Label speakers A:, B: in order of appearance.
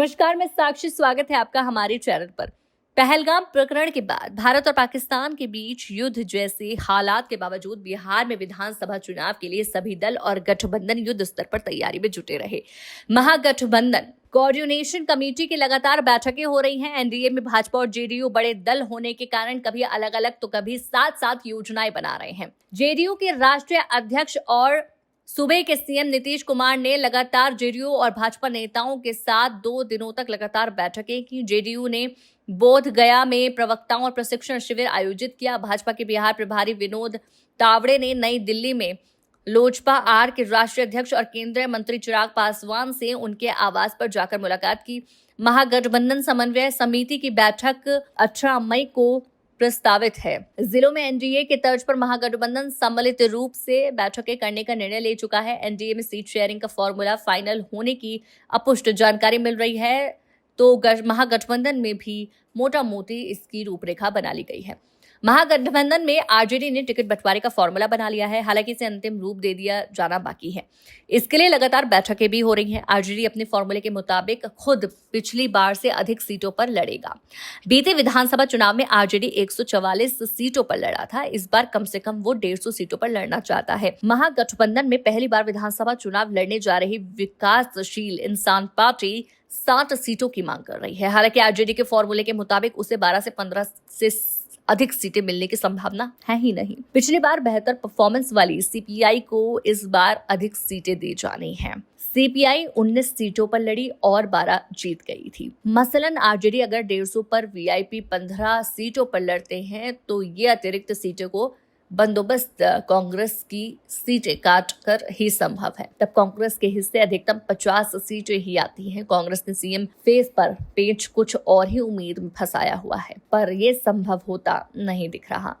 A: नमस्कार, मैं साक्षी। स्वागत है आपका हमारे चैनल पर। पहलगाम प्रकरण के बाद भारत और पाकिस्तान के बीच युद्ध जैसे हालात के बावजूद बिहार में विधानसभा चुनाव के लिए सभी दल और गठबंधन युद्ध स्तर पर तैयारी में जुटे रहे। महागठबंधन कोऑर्डिनेशन कमेटी की लगातार बैठकें हो रही हैं। एनडीए में भाजपा और जेडीयू बड़े दल होने के कारण कभी अलग अलग तो कभी साथ साथ योजनाएं बना रहे हैं। जेडीयू के राष्ट्रीय अध्यक्ष और सूबे के सीएम नीतीश कुमार ने लगातार जेडीयू और भाजपा नेताओं के साथ 2 दिनों तक लगातार बैठकें की। जेडीयू ने बोध गया में प्रवक्ताओं और प्रशिक्षण शिविर आयोजित किया। भाजपा के बिहार प्रभारी विनोद तावड़े ने नई दिल्ली में लोजपा आर के राष्ट्रीय अध्यक्ष और केंद्रीय मंत्री चिराग पासवान से उनके आवास पर जाकर मुलाकात की। महागठबंधन समन्वय समिति की बैठक 18 मई को प्रस्तावित है। जिलों में एनडीए के तर्ज पर महागठबंधन सम्मिलित रूप से बैठकें करने का निर्णय ले चुका है। एनडीए में सीट शेयरिंग का फॉर्मूला फाइनल होने की अपुष्ट जानकारी मिल रही है, तो महागठबंधन में भी मोटा मोटी इसकी रूपरेखा बना ली गई है। महागठबंधन में आरजेडी ने टिकट बंटवारे का फॉर्मूला बना लिया है, हालांकि इसे अंतिम रूप दे दिया जाना बाकी है। इसके लिए लगातार बैठकें भी हो रही हैं। आरजेडी अपने फॉर्मूले के मुताबिक खुद पिछली बार से अधिक सीटों पर लड़ेगा। बीते विधानसभा चुनाव में आरजेडी 144 सीटों पर लड़ा था। इस बार कम से कम वो 150 सीटों पर लड़ना चाहता है। महागठबंधन में पहली बार विधानसभा चुनाव लड़ने जा रही विकासशील इंसान पार्टी 60 सीटों की मांग कर रही है। हालांकि आरजेडी के फॉर्मूले के मुताबिक उसे 12 से 15 से अधिक सीटें मिलने की संभावना है ही नहीं। पिछली बार बेहतर परफॉर्मेंस वाली सीपीआई को इस बार अधिक सीटें दी जानी हैं। सीपीआई 19 सीटों पर लड़ी और 12 जीत गई थी। मसलन आरजेडी अगर 150 पर वीआईपी 15 सीटों पर लड़ते हैं तो ये अतिरिक्त सीटों को बंदोबस्त कांग्रेस की सीटें काट कर ही संभव है। तब कांग्रेस के हिस्से अधिकतम 50 सीटें ही आती हैं। कांग्रेस ने सीएम फेस पर पेच कुछ और ही उम्मीद में फंसाया हुआ है, पर यह संभव होता नहीं दिख रहा।